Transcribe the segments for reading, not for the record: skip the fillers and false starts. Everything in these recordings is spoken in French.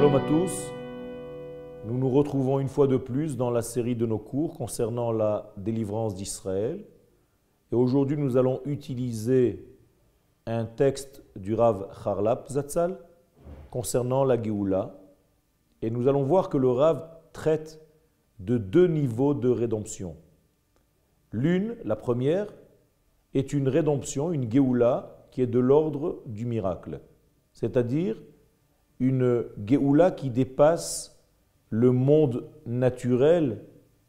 Shalom à tous, nous nous retrouvons une fois de plus dans la série de nos cours concernant la délivrance d'Israël. Et aujourd'hui nous allons utiliser un texte du Rav Charlap Zatzal concernant la Géoula. Et nous allons voir que le Rav traite de deux niveaux de rédemption. L'une, la première, est une rédemption, une Géoula qui est de l'ordre du miracle. C'est-à-dire une Géoula qui dépasse le monde naturel,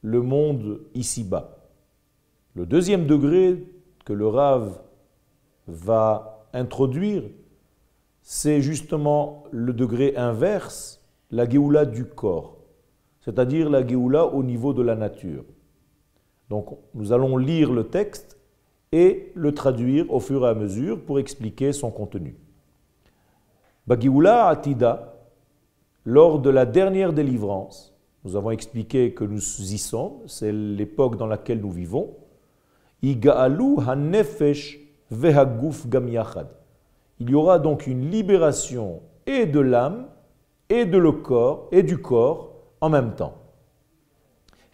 le monde ici-bas. Le deuxième degré que le Rav va introduire, c'est justement le degré inverse, la Géoula du corps, c'est-à-dire la Géoula au niveau de la nature. Donc nous allons lire le texte et le traduire au fur et à mesure pour expliquer son contenu. Bagioula Atida, lors de la dernière délivrance, nous avons expliqué que nous y sommes, c'est l'époque dans laquelle nous vivons. Iga'alu hanefesh vehaguf gam yachad. Il y aura donc une libération et de l'âme et de le corps et du corps en même temps.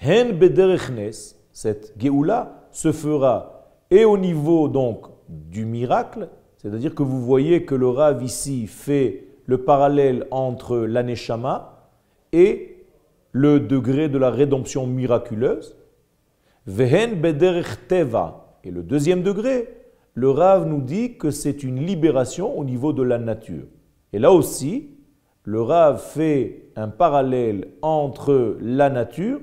Hen bederechnes, cette Géoula se fera et au niveau donc du miracle, c'est-à-dire que vous voyez que le Rav ici fait le parallèle entre l'aneshama et le degré de la rédemption miraculeuse. Vehen bederech teva. Et le deuxième degré, le Rav nous dit que c'est une libération au niveau de la nature. Et là aussi, le Rav fait un parallèle entre la nature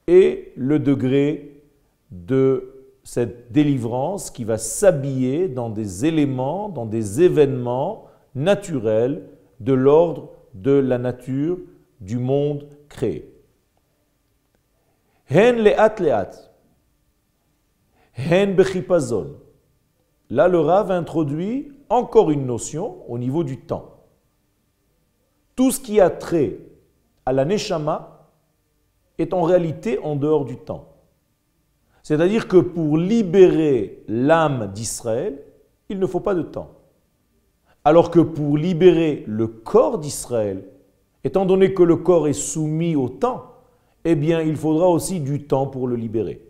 et le degré de cette délivrance qui va s'habiller dans des éléments, dans des événements naturels de l'ordre de la nature du monde créé. Hen le'at le'at, hen bechipazon. Là, le Rav introduit encore une notion au niveau du temps. Tout ce qui a trait à la neshama est en réalité en dehors du temps. C'est-à-dire que pour libérer l'âme d'Israël, il ne faut pas de temps. Alors que pour libérer le corps d'Israël, étant donné que le corps est soumis au temps, eh bien il faudra aussi du temps pour le libérer.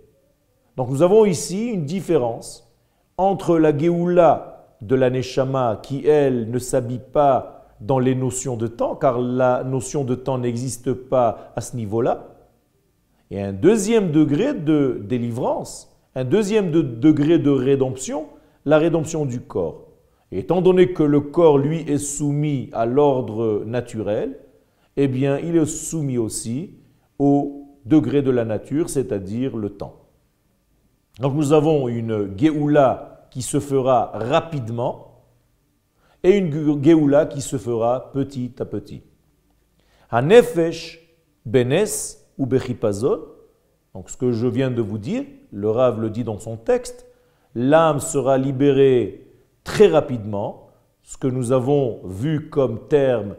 Donc nous avons ici une différence entre la Géoula de la Neshama qui, elle, ne s'habille pas dans les notions de temps, car la notion de temps n'existe pas à ce niveau-là, et un deuxième degré de délivrance, un deuxième degré de rédemption, la rédemption du corps. Et étant donné que le corps, lui, est soumis à l'ordre naturel, eh bien, il est soumis aussi au degré de la nature, c'est-à-dire le temps. Donc nous avons une Géoula qui se fera rapidement et une Géoula qui se fera petit à petit. Hanefesh benes ou bechipazon, donc ce que je viens de vous dire, le Rav le dit dans son texte, l'âme sera libérée très rapidement, ce que nous avons vu comme terme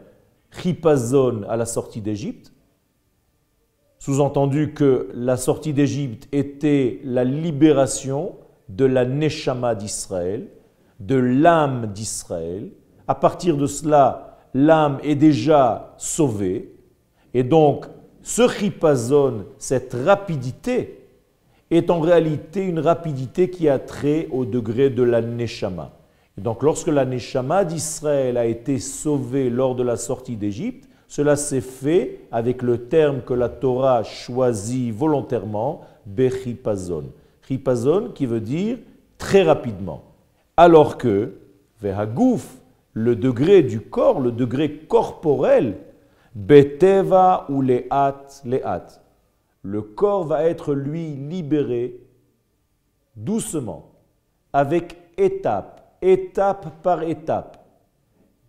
chipazon à la sortie d'Égypte, sous-entendu que la sortie d'Égypte était la libération de la neshama d'Israël, de l'âme d'Israël. À partir de cela, l'âme est déjà sauvée, et donc ce chipazon, cette rapidité, est en réalité une rapidité qui a trait au degré de la neshama. Et donc lorsque la neshama d'Israël a été sauvée lors de la sortie d'Égypte, cela s'est fait avec le terme que la Torah choisit volontairement, bechipazon. Chipazon qui veut dire très rapidement. Alors que, vehaguf, le degré du corps, le degré corporel, beteva ou le'at, le'at. Le corps va être, lui, libéré doucement, avec étape par étape.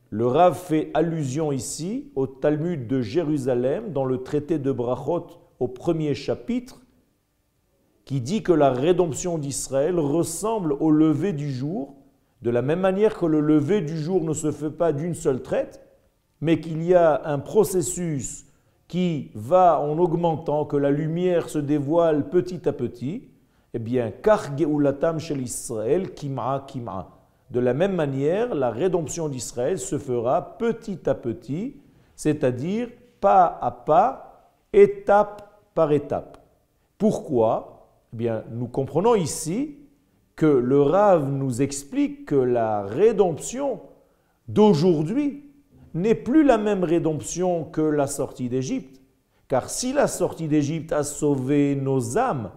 Le Rav fait allusion ici au Talmud de Jérusalem, dans le traité de Brachot, au premier chapitre, qui dit que la rédemption d'Israël ressemble au lever du jour, de la même manière que le lever du jour ne se fait pas d'une seule traite, mais qu'il y a un processus qui va en augmentant, que la lumière se dévoile petit à petit, eh bien, kach geulatam shel Israël kim'a kim'a. De la même manière, la rédemption d'Israël se fera petit à petit, c'est-à-dire pas à pas, étape par étape. Pourquoi? Eh bien, nous comprenons ici que le Rav nous explique que la rédemption d'aujourd'hui n'est plus la même rédemption que la sortie d'Égypte. Car si la sortie d'Égypte a sauvé nos âmes,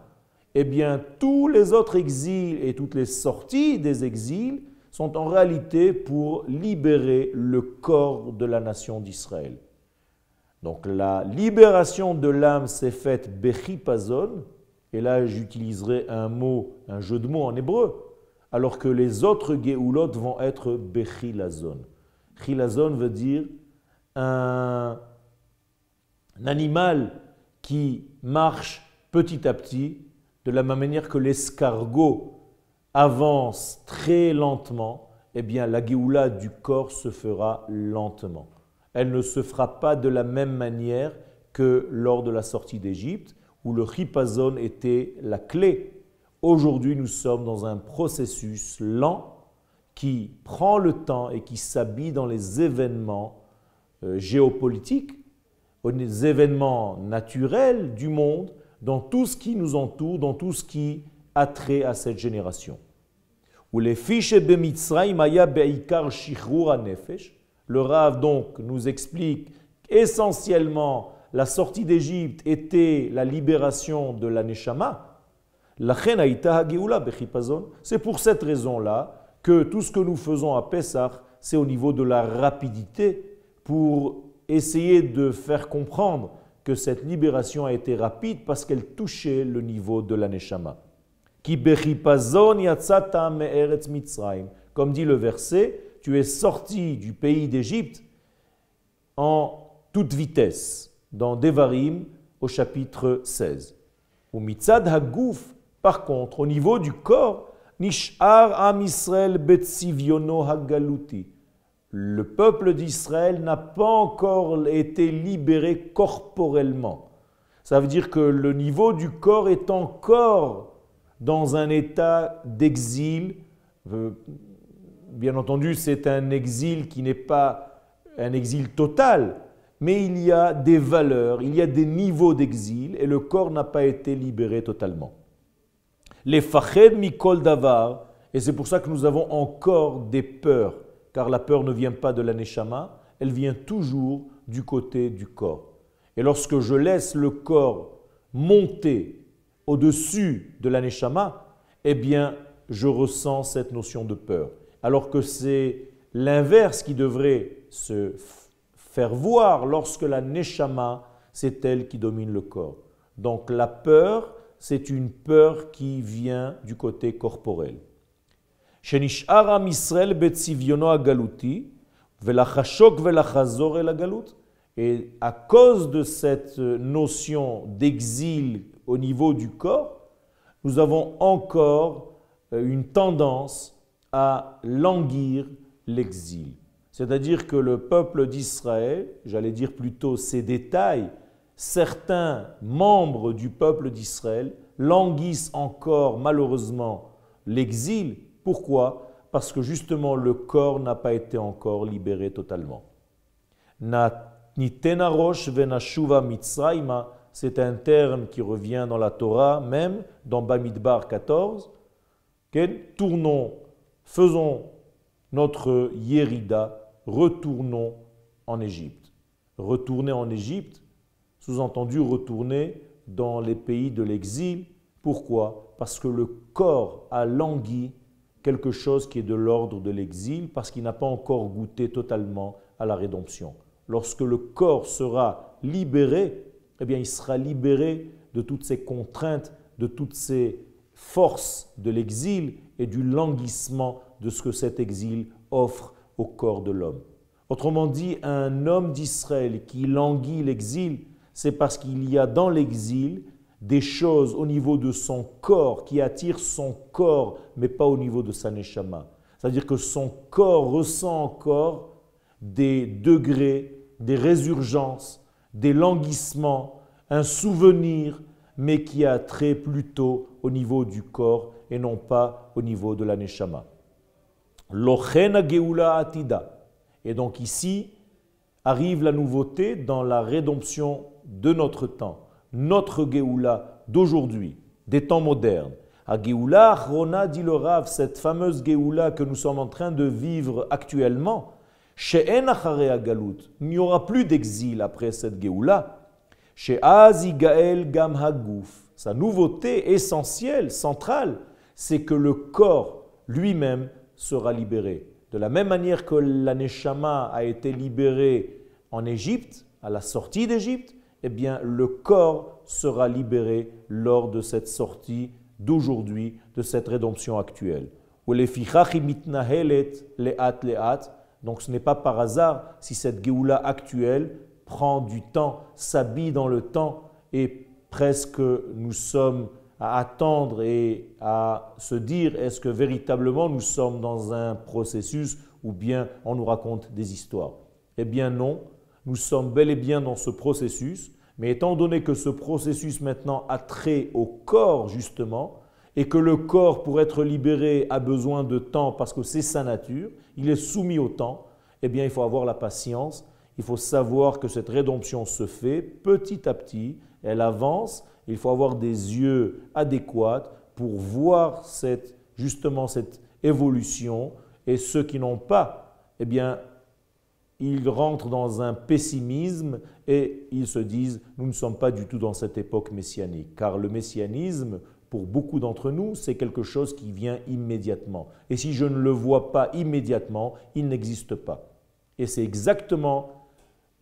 eh bien tous les autres exils et toutes les sorties des exils sont en réalité pour libérer le corps de la nation d'Israël. Donc la libération de l'âme s'est faite bechipazon, et là j'utiliserai un jeu de mots en hébreu, alors que les autres geoulot vont être bechilazon. Chilazon veut dire un animal qui marche petit à petit, de la même manière que l'escargot avance très lentement, eh bien la Géoula du corps se fera lentement. Elle ne se fera pas de la même manière que lors de la sortie d'Égypte, où le chipazon était la clé. Aujourd'hui, nous sommes dans un processus lent qui prend le temps et qui s'habille dans les événements géopolitiques, les événements naturels du monde, dans tout ce qui nous entoure, dans tout ce qui a trait à cette génération. Le Rav donc nous explique essentiellement la sortie d'Égypte était la libération de la Neshama. C'est pour cette raison-là que tout ce que nous faisons à Pessah, c'est au niveau de la rapidité pour essayer de faire comprendre que cette libération a été rapide parce qu'elle touchait le niveau de la Neshama. Comme dit le verset, tu es sorti du pays d'Égypte en toute vitesse, dans Devarim au chapitre 16. Ou mitzad hagouf, par contre, au niveau du corps, Nish'ar Am Israël betzivyono hagaluti. Le peuple d'Israël n'a pas encore été libéré corporellement. Ça veut dire que le niveau du corps est encore dans un état d'exil. Bien entendu, c'est un exil qui n'est pas un exil total, mais il y a des valeurs, il y a des niveaux d'exil et le corps n'a pas été libéré totalement. Les fached mikol davar, et c'est pour ça que nous avons encore des peurs, car la peur ne vient pas de la neshama, elle vient toujours du côté du corps. Et lorsque je laisse le corps monter au-dessus de la neshama, eh bien, je ressens cette notion de peur. Alors que c'est l'inverse qui devrait se faire voir lorsque la neshama, c'est elle qui domine le corps. Donc la peur, c'est une peur qui vient du côté corporel. Shenish'ar Am Israël betzivyono hagaluti velachashok velachazor el hagalut. Et à cause de cette notion d'exil au niveau du corps, nous avons encore une tendance à languir l'exil. C'est-à-dire que le peuple d'Israël, j'allais dire plutôt ses détails, certains membres du peuple d'Israël languissent encore malheureusement l'exil. Pourquoi? Parce que justement le corps n'a pas été encore libéré totalement. Nitenarosh venashuva mitzrayma, c'est un terme qui revient dans la Torah, même dans Bamidbar 14. Tournons, faisons notre Yérida, retournons en Égypte. Retourner en Égypte, sous-entendu retourner dans les pays de l'exil. Pourquoi? Parce que le corps a langui quelque chose qui est de l'ordre de l'exil, parce qu'il n'a pas encore goûté totalement à la rédemption. Lorsque le corps sera libéré, eh bien, il sera libéré de toutes ces contraintes, de toutes ces forces de l'exil et du languissement de ce que cet exil offre au corps de l'homme. Autrement dit, un homme d'Israël qui languit l'exil, c'est parce qu'il y a dans l'exil des choses au niveau de son corps qui attirent son corps, mais pas au niveau de sa neshama. C'est-à-dire que son corps ressent encore des degrés, des résurgences, des languissements, un souvenir, mais qui a trait plutôt au niveau du corps et non pas au niveau de la neshama. Lochen geoula atida. Et donc ici, arrive la nouveauté dans la rédemption de notre temps, notre Géoula d'aujourd'hui, des temps modernes. À Géoula Achrona, dit le Rav, cette fameuse Géoula que nous sommes en train de vivre actuellement, She'en Acharei Galut, il n'y aura plus d'exil après cette Géoula. She'az Yigael Gam Haguf, sa nouveauté essentielle, centrale, c'est que le corps lui-même sera libéré. De la même manière que la Neshama a été libérée en Égypte, à la sortie d'Égypte, eh bien le corps sera libéré lors de cette sortie d'aujourd'hui, de cette rédemption actuelle. Donc ce n'est pas par hasard si cette Géoula actuelle prend du temps, s'habille dans le temps et presque nous sommes à attendre et à se dire est-ce que véritablement nous sommes dans un processus ou bien on nous raconte des histoires. Eh bien non, nous sommes bel et bien dans ce processus, mais étant donné que ce processus maintenant a trait au corps justement, et que le corps pour être libéré a besoin de temps parce que c'est sa nature, il est soumis au temps, eh bien il faut avoir la patience, il faut savoir que cette rédemption se fait petit à petit, elle avance, il faut avoir des yeux adéquats pour voir justement cette évolution, et ceux qui n'ont pas, eh bien ils rentrent dans un pessimisme et ils se disent nous ne sommes pas du tout dans cette époque messianique, car le messianisme, pour beaucoup d'entre nous, c'est quelque chose qui vient immédiatement. Et si je ne le vois pas immédiatement, il n'existe pas. Et c'est exactement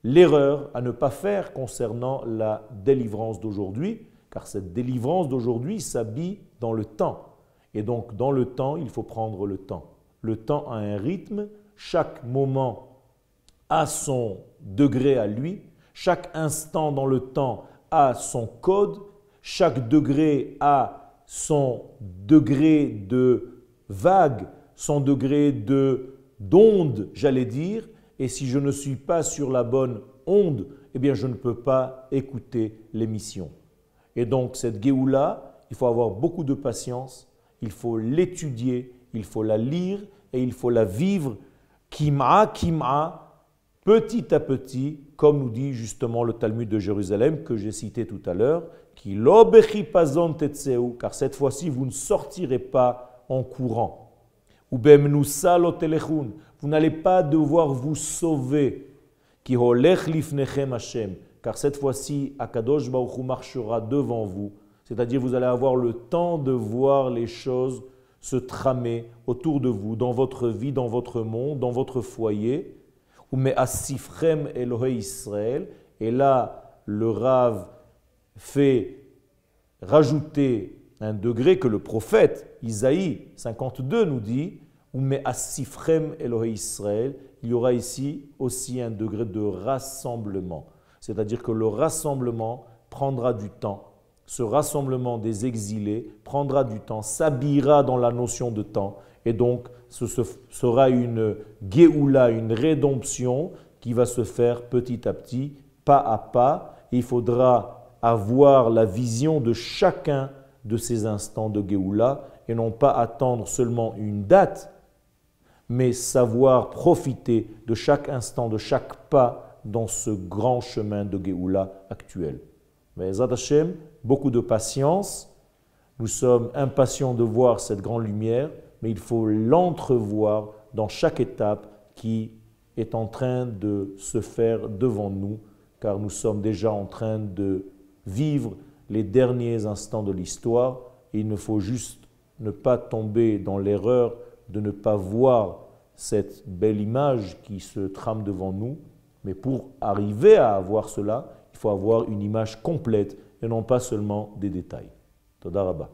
l'erreur à ne pas faire concernant la délivrance d'aujourd'hui, car cette délivrance d'aujourd'hui s'habille dans le temps. Et donc, dans le temps, il faut prendre le temps. Le temps a un rythme, chaque moment a son degré à lui, chaque instant dans le temps a son code, chaque degré a son degré de vague, son degré d'onde, j'allais dire, et si je ne suis pas sur la bonne onde, eh bien je ne peux pas écouter l'émission. Et donc cette Géoula, il faut avoir beaucoup de patience, il faut l'étudier, il faut la lire et il faut la vivre kim'a, petit à petit, comme nous dit justement le Talmud de Jérusalem que j'ai cité tout à l'heure, qui lo bechipazon tetseu, car cette fois-ci vous ne sortirez pas en courant. Ou bemnusa lo telechun, vous n'allez pas devoir vous sauver. Ki holech lifnechem Hashem, car cette fois-ci Akadosh Baruch Hu marchera devant vous, c'est-à-dire vous allez avoir le temps de voir les choses se tramer autour de vous, dans votre vie, dans votre monde, dans votre foyer. Ou me asifrem Elohei Israël, et là le Rav fait rajouter un degré que le prophète Isaïe 52 nous dit, ou me asifrem Elohei Israël, il y aura ici aussi un degré de rassemblement. C'est-à-dire que le rassemblement prendra du temps. Ce rassemblement des exilés prendra du temps, s'habillera dans la notion de temps. Et donc, ce sera une Géoula, une rédemption qui va se faire petit à petit, pas à pas. Et il faudra avoir la vision de chacun de ces instants de Géoula et non pas attendre seulement une date, mais savoir profiter de chaque instant, de chaque pas dans ce grand chemin de Géoula actuel. Mais Zad Hashem, beaucoup de patience. Nous sommes impatients de voir cette grande lumière, mais il faut l'entrevoir dans chaque étape qui est en train de se faire devant nous, car nous sommes déjà en train de vivre les derniers instants de l'histoire, et il ne faut juste ne pas tomber dans l'erreur de ne pas voir cette belle image qui se trame devant nous, mais pour arriver à avoir cela, il faut avoir une image complète et non pas seulement des détails. Toda Rabba.